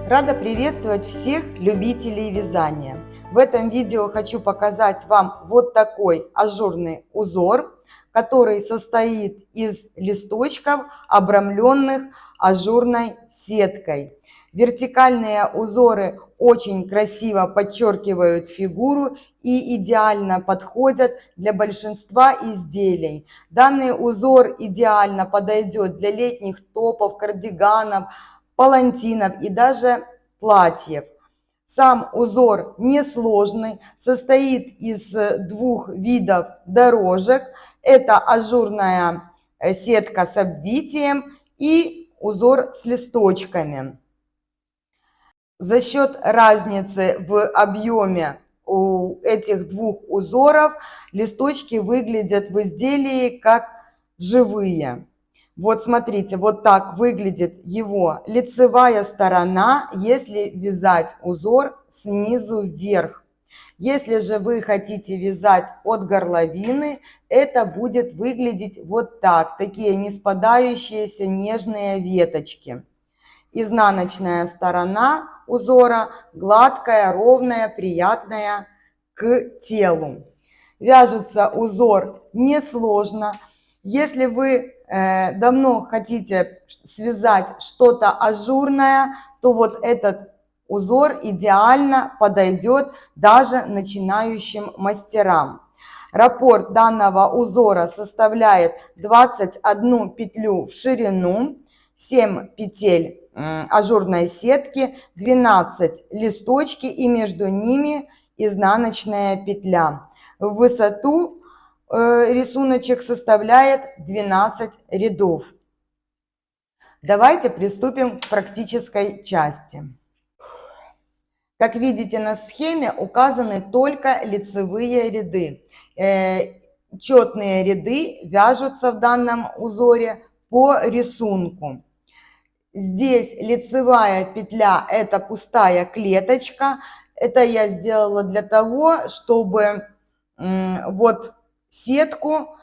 Рада приветствовать всех любителей вязания. В этом видео хочу показать вам вот такой ажурный узор, который состоит из листочков, обрамленных ажурной сеткой. Вертикальные узоры очень красиво подчеркивают фигуру и идеально подходят для большинства изделий. Данный узор идеально подойдет для летних топов, кардиганов, палантинов и даже платьев. Сам узор несложный, состоит из двух видов дорожек. Это ажурная сетка с обвитием и узор с листочками. За счет разницы в объеме у этих двух узоров листочки выглядят в изделии как живые. Вот смотрите, вот так выглядит его лицевая сторона, если вязать узор снизу вверх. Если же вы хотите вязать от горловины, это будет выглядеть вот так, такие не спадающиеся нежные веточки. Изнаночная сторона узора гладкая, ровная, приятная к телу. Вяжется узор несложно. Если вы давно хотите связать что-то ажурное, то вот этот узор идеально подойдет даже начинающим мастерам. Раппорт данного узора составляет 21 петлю в ширину, 7 петель ажурной сетки, 12 листочки и между ними изнаночная петля. В высоту рисуночек составляет 12 рядов. Давайте приступим к практической части. Как видите, на схеме указаны только лицевые ряды. Четные ряды вяжутся в данном узоре по рисунку. Здесь лицевая петля – это пустая клеточка. Это я сделала для того, чтобы вот сетку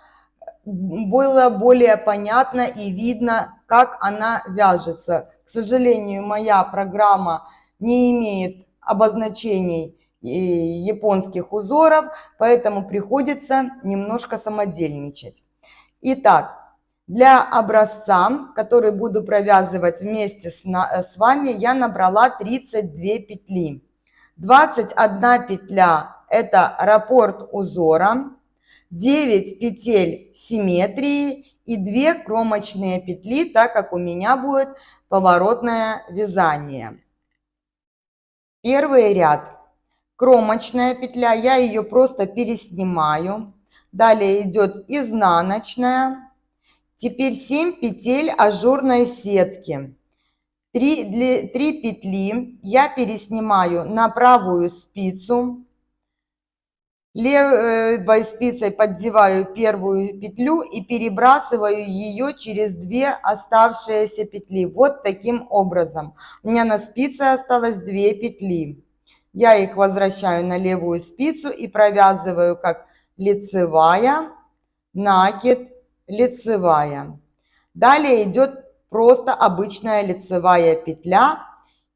было более понятно и видно, как она вяжется. К сожалению, моя программа не имеет обозначений японских узоров, поэтому приходится немножко самодельничать. Итак, для образца, который буду провязывать вместе с вами, я набрала 32 петли. 21 петля – это раппорт узора, 9 петель симметрии и 2 кромочные петли, так как у меня будет поворотное вязание. Первый ряд. Кромочная петля, я ее просто переснимаю. Далее идет изнаночная. Теперь 7 петель ажурной сетки. 3 петли я переснимаю на правую спицу. Левой спицей поддеваю первую петлю и перебрасываю ее через 2 оставшиеся петли. Вот таким образом. У меня на спице осталось 2 петли. Я их возвращаю на левую спицу и провязываю как лицевая, накид, лицевая. Далее идет просто обычная лицевая петля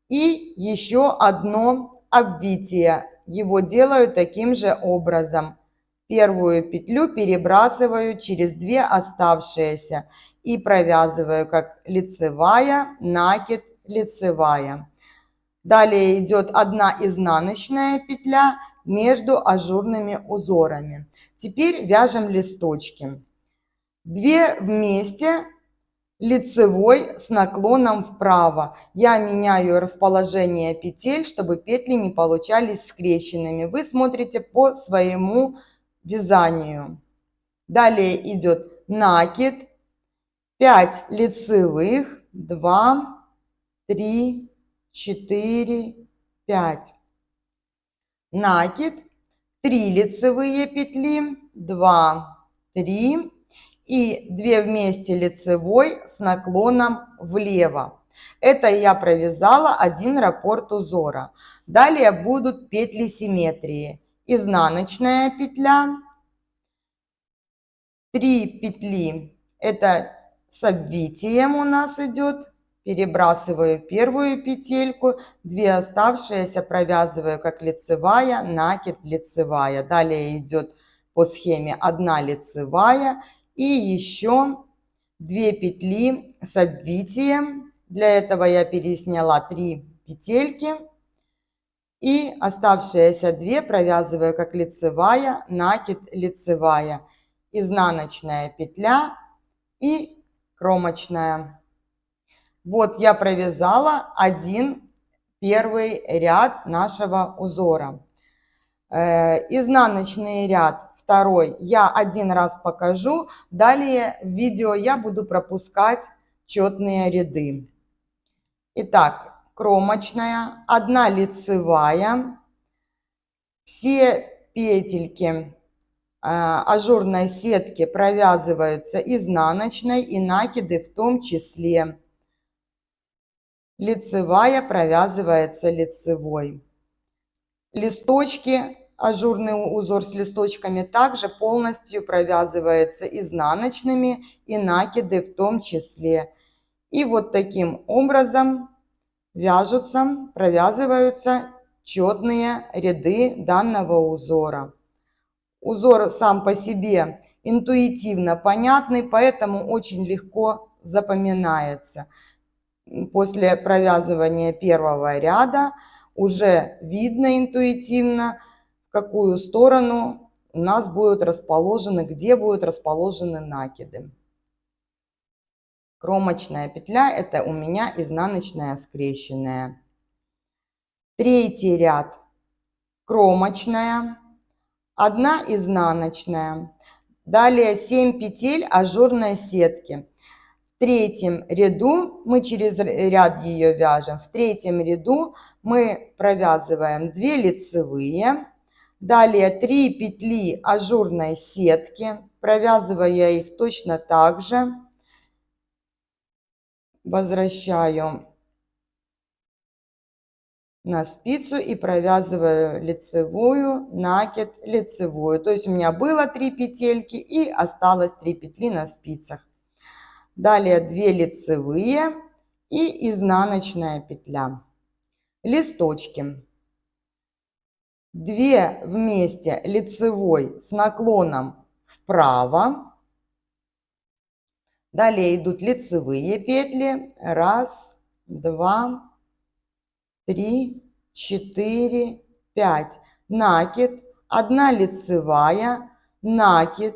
и еще одно обвитие. Его делаю таким же образом. Первую петлю перебрасываю через 2 оставшиеся и провязываю как лицевая, накид, лицевая. Далее идет одна изнаночная петля между ажурными узорами. Теперь вяжем листочки. 2 вместе, лицевой с наклоном вправо. Я меняю расположение петель, чтобы петли не получались скрещенными. Вы смотрите по своему вязанию. Далее идет накид, 5 лицевых, 2, 3, 4, 5. Накид, 3 лицевые петли, 2, 3 и 2 вместе лицевой с наклоном влево. Это я провязала один раппорт узора. Далее будут петли симметрии. Изнаночная петля, 3 петли, это с обвитием у нас идет перебрасываю первую петельку, 2 оставшиеся провязываю как лицевая, накид, лицевая. Далее идет по схеме 1 лицевая и еще 2 петли с обвитием. Для этого я пересняла 3 петельки и оставшиеся 2 провязываю как лицевая, накид, лицевая, изнаночная петля и кромочная. Вот я провязала первый ряд нашего узора. Изнаночный ряд второй я один раз покажу, далее в видео я буду пропускать четные ряды. Итак, кромочная, 1 лицевая, все петельки ажурной сетки провязываются изнаночной и накиды в том числе. Лицевая провязывается лицевой. Листочки, ажурный узор с листочками также полностью провязывается изнаночными и накиды в том числе. И вот таким образом вяжутся, провязываются четные ряды данного узора. Узор сам по себе интуитивно понятный, поэтому очень легко запоминается. После провязывания первого ряда уже видно интуитивно, в какую сторону у нас будут расположены, где будут расположены накиды. Кромочная петля – это у меня изнаночная скрещенная. Третий ряд – кромочная, 1 изнаночная. Далее 7 петель ажурной сетки. В третьем ряду мы через ряд ее вяжем. В третьем ряду мы провязываем 2 лицевые. Далее 3 петли ажурной сетки. Провязываю я их точно так же. Возвращаю на спицу и провязываю лицевую, накид, лицевую. То есть у меня было 3 петельки и осталось 3 петли на спицах. Далее 2 лицевые и изнаночная петля. Листочки. 2 вместе лицевой с наклоном вправо. Далее идут лицевые петли. 1, 2, 3, 4, 5. Накид, 1 лицевая, накид,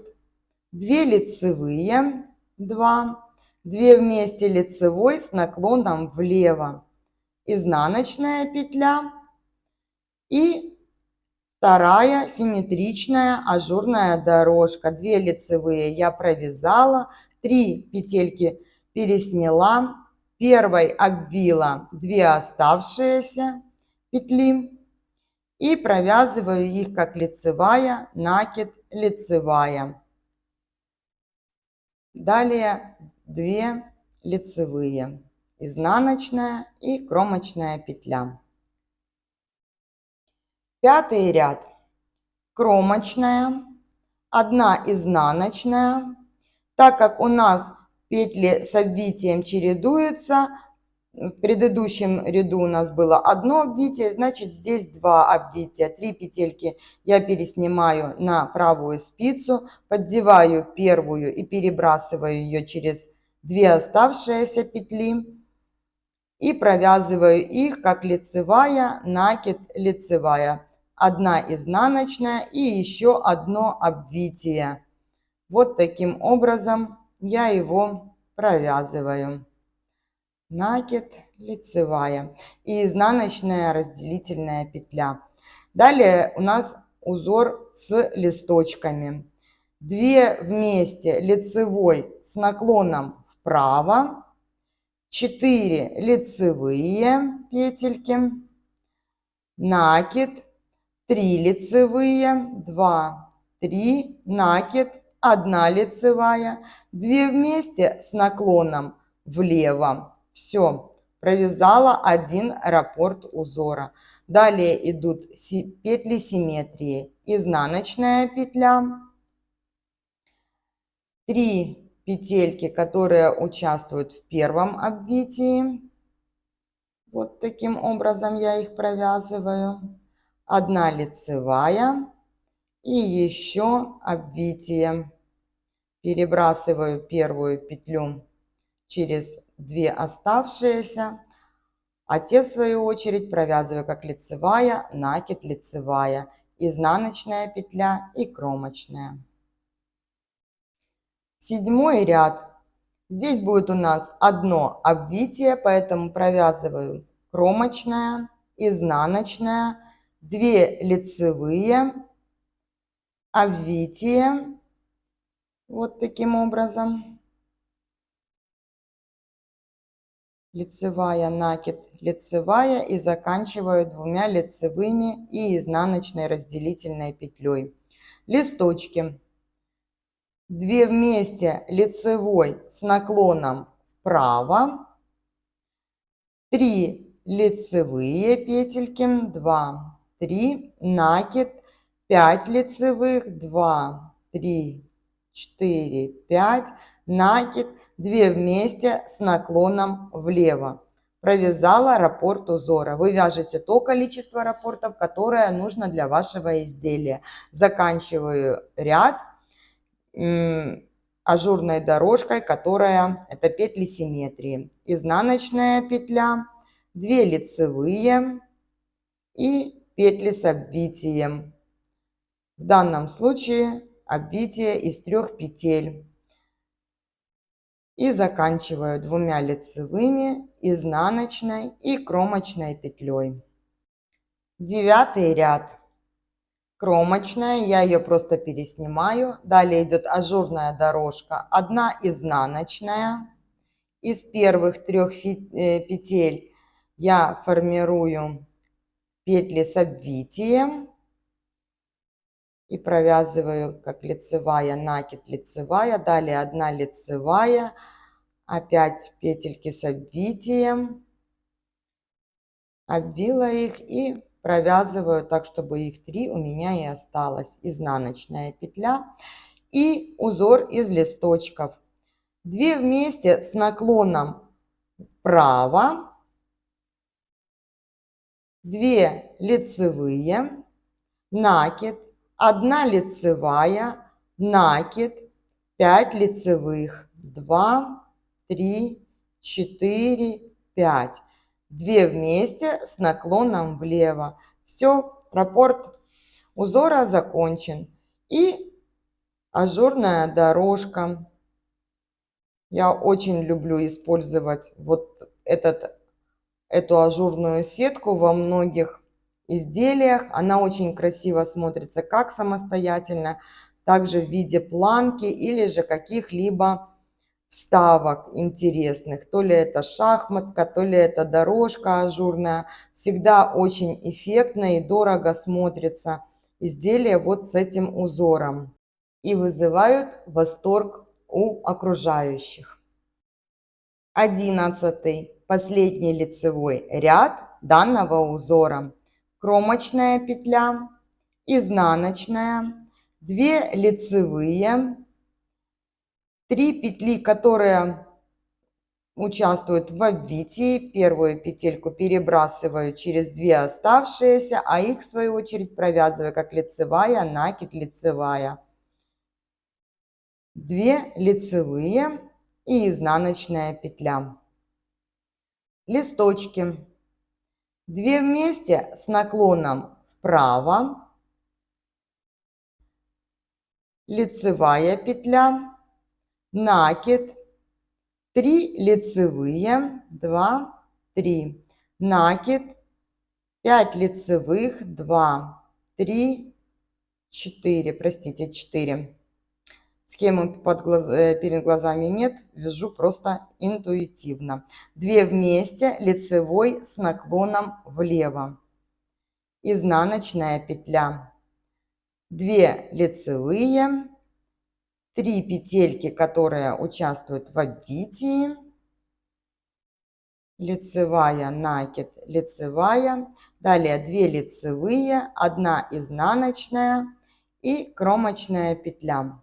2 лицевые, 2. 2 вместе лицевой с наклоном влево, изнаночная петля и вторая симметричная ажурная дорожка. 2 лицевые я провязала, 3 петельки пересняла, первой обвила 2 оставшиеся петли и провязываю их как лицевая, накид, лицевая. Далее 2 лицевые, изнаночная и кромочная петля. Пятый ряд. Кромочная, 1 изнаночная. Так как у нас петли с обвитием чередуются, в предыдущем ряду у нас было 1 обвитие, значит здесь 2 обвития. 3 петельки я переснимаю на правую спицу, поддеваю первую и перебрасываю ее через 2 оставшиеся петли и провязываю их как лицевая, накид, лицевая. 1 изнаночная и еще 1 обвитие. Вот таким образом я его провязываю. Накид, лицевая и изнаночная разделительная петля. Далее у нас узор с листочками. 2 вместе лицевой с наклоном вправо, 4 лицевые петельки, накид, 3 лицевые, 2, 3, накид, 1 лицевая, 2 вместе с наклоном влево. Все, провязала 1 раппорт узора. Далее идут петли симметрии. Изнаночная петля, 3 петельки, которые участвуют в первом обвитии. Вот таким образом я их провязываю. Одна лицевая и еще обвитие. Перебрасываю первую петлю через 2 оставшиеся, а те в свою очередь провязываю как лицевая, накид, лицевая, изнаночная петля и кромочная. 7 ряд. Здесь будет у нас одно обвитие, поэтому провязываю кромочная, изнаночная, 2 лицевые, обвитие, вот таким образом. Лицевая, накид, лицевая и заканчиваю 2 лицевыми и изнаночной разделительной петлей. Листочки. 2 вместе лицевой с наклоном вправо, 3 лицевые петельки, 2, 3, накид, 5 лицевых, 2, 3, 4, 5, накид, 2 вместе с наклоном влево. Провязала раппорт узора. Вы вяжете то количество раппортов, которое нужно для вашего изделия. Заканчиваю ряд ажурной дорожкой, которая это петли симметрии. Изнаночная петля, 2 лицевые и петли с обвитием. В данном случае обвитие из 3 петель. И заканчиваю 2 лицевыми, изнаночной и кромочной петлей. 9 ряд. Кромочная, я ее просто переснимаю. Далее идет ажурная дорожка, 1 изнаночная. Из первых 3 петель я формирую петли с обвитием и провязываю как лицевая, накид, лицевая. Далее 1 лицевая, опять петельки с обвитием, обвила их и провязываю так, чтобы их 3 у меня и осталось. Изнаночная петля и узор из листочков. 2 вместе с наклоном вправо, 2 лицевые, накид, 1 лицевая, накид, 5 лицевых, 2, 3, 4, 5. 2 вместе с наклоном влево. Все, раппорт узора закончен. И ажурная дорожка. Я очень люблю использовать вот эту ажурную сетку во многих изделиях. Она очень красиво смотрится как самостоятельно, также в виде планки или же каких-либо вставок интересных. То ли это шахматка, то ли это дорожка ажурная. Всегда очень эффектно и дорого смотрится изделие вот с этим узором. И вызывают восторг у окружающих. 11. Последний лицевой ряд данного узора. Кромочная петля, изнаночная, 2 лицевые, 3 петли, которые участвуют в обвитии. Первую петельку перебрасываю через 2 оставшиеся, а их в свою очередь провязываю как лицевая, накид, лицевая. 2 лицевые и изнаночная петля. Листочки. 2 вместе с наклоном вправо, лицевая петля, накид, 3 лицевые, 2, 3, накид, 5 лицевых, 2, 3, 4, простите, 4. Схемы перед глазами нет, вяжу просто интуитивно. 2 вместе, лицевой с наклоном влево. Изнаночная петля. 2 лицевые, 3 петельки, которые участвуют в обвитии. Лицевая, накид, лицевая. Далее 2 лицевые, 1 изнаночная и кромочная петля.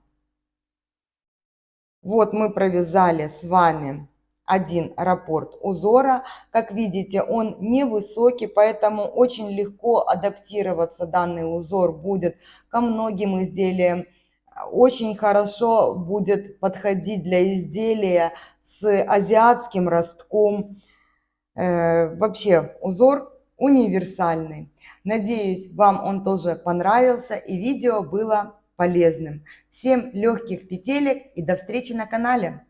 Вот мы провязали с вами один раппорт узора. Как видите, он невысокий, поэтому очень легко адаптироваться данный узор будет ко многим изделиям. Очень хорошо будет подходить для изделия с азиатским ростком. Вообще узор универсальный. Надеюсь, вам он тоже понравился и видео было полезным. Всем легких петелек и до встречи на канале!